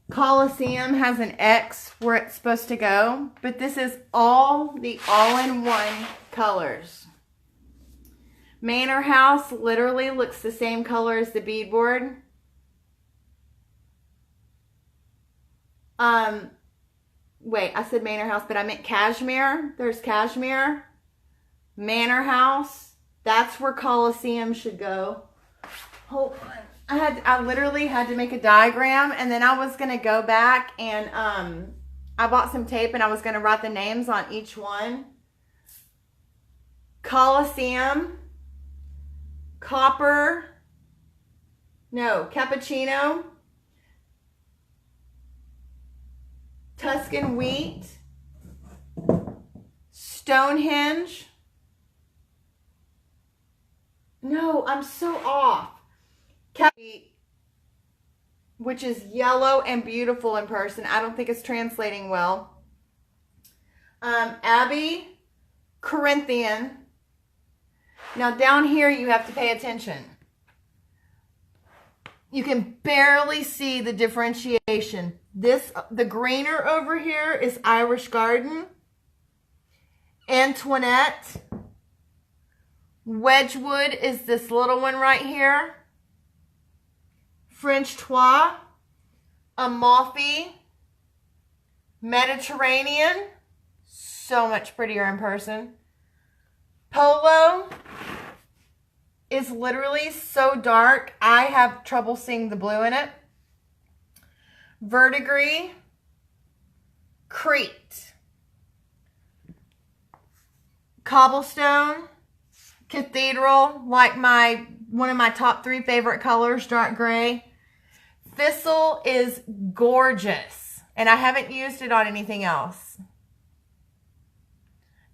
Coliseum has an X where it's supposed to go, but this is all the all-in-one colors. Manor House literally looks the same color as the beadboard. Wait, I said Manor House, but I meant Cashmere. There's Cashmere. Manor House. That's where Coliseum should go. Hold on. I literally had to make a diagram, and then I was going to go back and I bought some tape and I was going to write the names on each one. Coliseum. Copper. No, Cappuccino. Tuscan Wheat, Stonehenge. No, I'm so off. Which is yellow and beautiful in person. I don't think it's translating well. Abbey, Corinthian. Now down here you have to pay attention. You can barely see the differentiation. The greener over here is Irish Garden, Antoinette. Wedgwood is this little one right here. French Trois, Amalfi, Mediterranean. So much prettier in person. Polo is literally so dark, I have trouble seeing the blue in it. Verdigris, Crete, Cobblestone, Cathedral, like one of my top 3 favorite colors, dark gray. Thistle is gorgeous, and I haven't used it on anything else.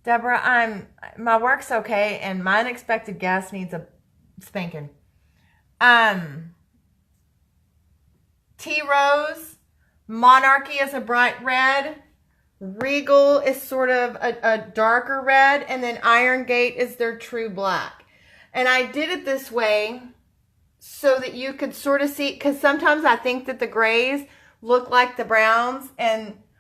Deborah, my work's okay, and my unexpected guest needs a spanking. Tea Rose, Monarchy is a bright red. Regal is sort of a darker red, and then Iron Gate is their true black. And I did it this way so that you could sort of see, because sometimes I think that the grays look like the browns,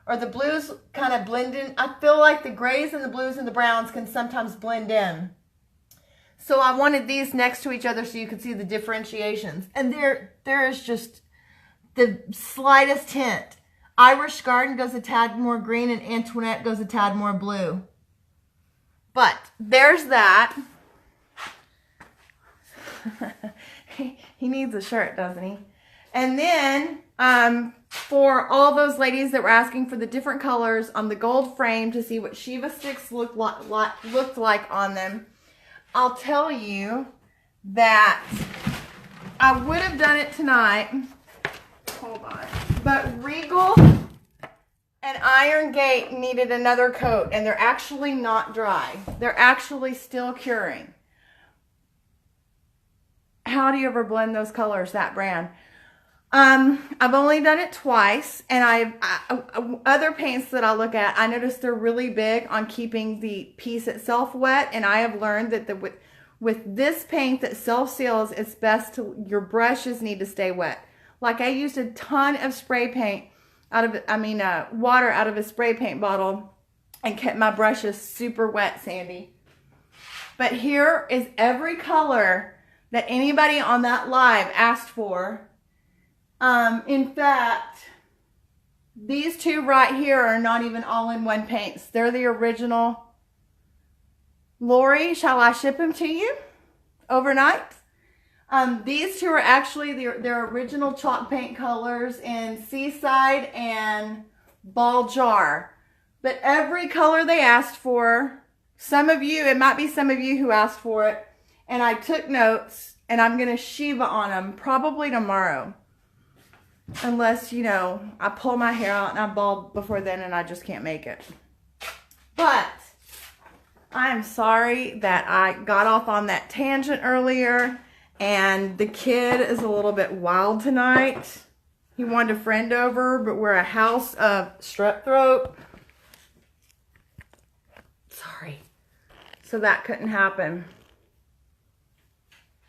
or the blues kind of blend in. I feel like the grays and the blues and the browns can sometimes blend in. So I wanted these next to each other so you could see the differentiations. And there is just the slightest hint. Irish Garden goes a tad more green and Antoinette goes a tad more blue. But there's that. He needs a shirt, doesn't he? And then for all those ladies that were asking for the different colors on the gold frame to see what Shiva sticks looked like on them, I'll tell you that I would have done it tonight. Hold on. But Regal and Iron Gate needed another coat, and they're actually not dry. They're actually still curing. How do you ever blend those colors, that brand? I've only done it twice, and other paints that I look at, I noticed they're really big on keeping the piece itself wet, and I have learned that with this paint that self-seals, it's best your brushes need to stay wet. Like I used a ton of spray paint water out of a spray paint bottle and kept my brushes super wet, Sandy. But here is every color that anybody on that live asked for. In fact, these two right here are not even all-in-one paints. They're the original. Lori, shall I ship them to you overnight? These two are actually their original chalk paint colors in Seaside and Ball Jar. But every color they asked for, it might be some of you who asked for it, and I took notes, and I'm going to Shiva on them probably tomorrow. Unless, I pull my hair out and I'm bald before then and I just can't make it. But I am sorry that I got off on that tangent earlier, and the kid is a little bit wild tonight. He wanted a friend over, but we're a house of strep throat. Sorry. So that couldn't happen.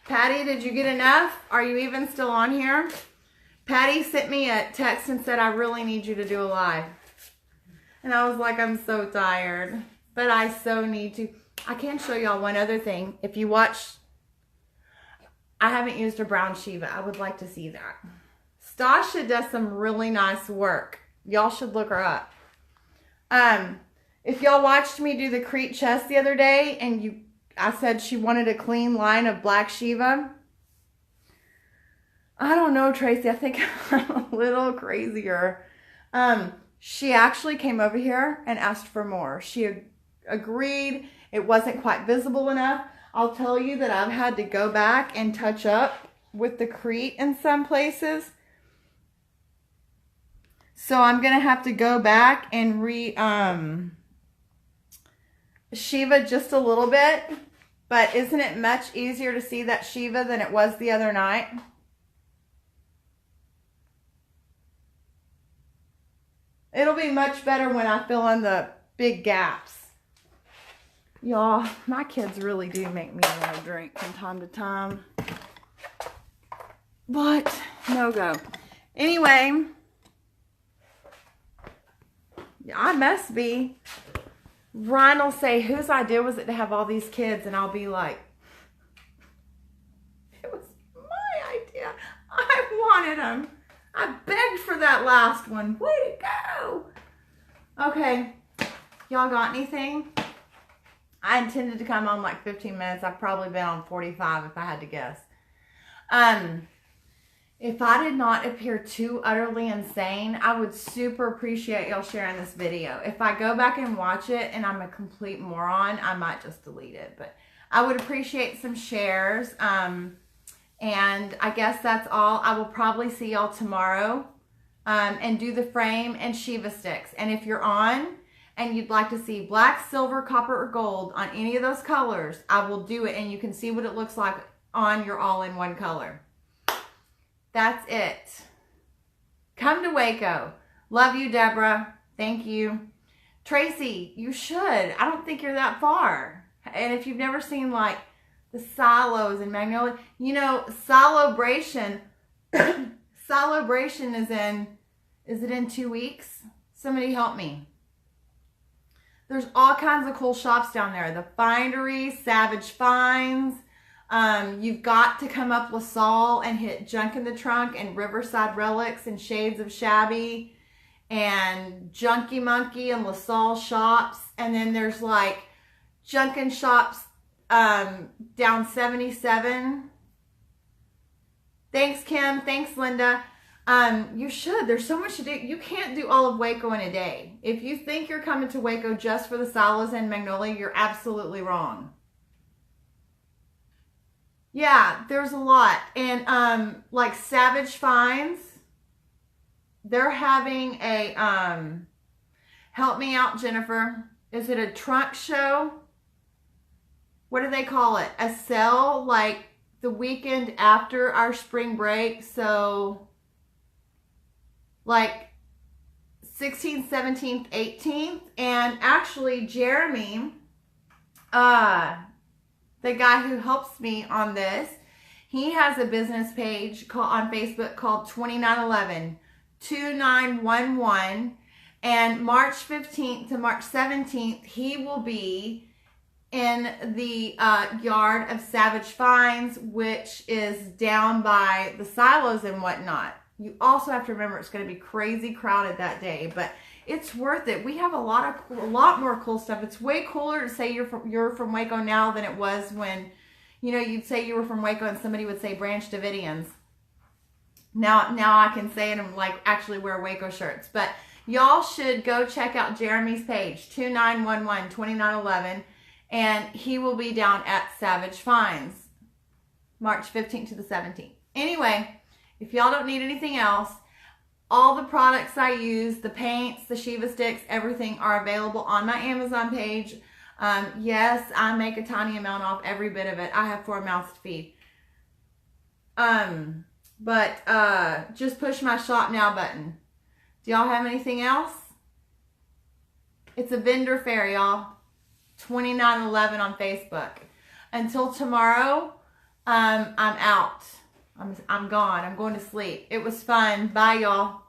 Patty, did you get enough? Are you even still on here? Patty sent me a text and said, I really need you to do a live. And I was like, I'm so tired. But I so need to. I can show y'all one other thing. If you watch, I haven't used a brown Shiva. I would like to see that. Stasha does some really nice work. Y'all should look her up. If y'all watched me do the Crete chest the other day, and I said she wanted a clean line of black Shiva. I don't know, Tracy. I think I'm a little crazier. She actually came over here and asked for more. She agreed. It wasn't quite visible enough. I'll tell you that I've had to go back and touch up with the Crete in some places. So I'm going to have to go back and Shiva just a little bit. But isn't it much easier to see that Shiva than it was the other night? It'll be much better when I fill in the big gaps. Y'all, my kids really do make me want to drink from time to time. But, no go. Anyway, I must be. Ryan will say, whose idea was it to have all these kids? And I'll be like, it was my idea. I wanted them. I begged for that last one. Way to go. Okay. Y'all got anything? I intended to come on like 15 minutes. I've probably been on 45 if I had to guess. If I did not appear too utterly insane, I would super appreciate y'all sharing this video. If I go back and watch it and I'm a complete moron, I might just delete it. But I would appreciate some shares. And I guess that's all. I will probably see y'all tomorrow and do the frame and Shiva sticks. And if you're on and you'd like to see black, silver, copper, or gold on any of those colors, I will do it. And you can see what it looks like on your all-in-one color. That's it. Come to Waco. Love you, Deborah. Thank you. Tracy, you should. I don't think you're that far. And if you've never seen like the silos in Magnolia, you know, Celebration is it in 2 weeks? Somebody help me. There's all kinds of cool shops down there. The Findery, Savage Finds. You've got to come up LaSalle and hit Junk in the Trunk and Riverside Relics and Shades of Shabby and Junkie Monkey and LaSalle shops. And then there's like Junkin' shops down 77. Thanks, Kim. Thanks, Linda. You should. There's so much to do. You can't do all of Waco in a day. If you think you're coming to Waco just for the silos and Magnolia, you're absolutely wrong. Yeah, there's a lot. And like Savage Finds, they're having a help me out, Jennifer. Is it a trunk show? What do they call it? A sale like the weekend after our spring break. So like 16th, 17th, 18th. And actually Jeremy, the guy who helps me on this, he has a business page on Facebook called 2911. And March 15th to March 17th, he will be in the yard of Savage Finds, which is down by the silos and whatnot. You also have to remember it's going to be crazy crowded that day, but it's worth it. We have a lot more cool stuff. It's way cooler to say you're from Waco now than it was when, you know, you'd say you were from Waco and somebody would say Branch Davidians. Now I can say it and like actually wear Waco shirts. But y'all should go check out Jeremy's page, 2911, and he will be down at Savage Finds, March 15th to the 17th. Anyway, if y'all don't need anything else, all the products I use, the paints, the Shiva sticks, everything are available on my Amazon page. Yes, I make a tiny amount off every bit of it. I have 4 mouths to feed. Just push my shop now button. Do y'all have anything else? It's a vendor fair, y'all. 2911 on Facebook. Until tomorrow, I'm out. I'm gone. I'm going to sleep. It was fun. Bye, y'all.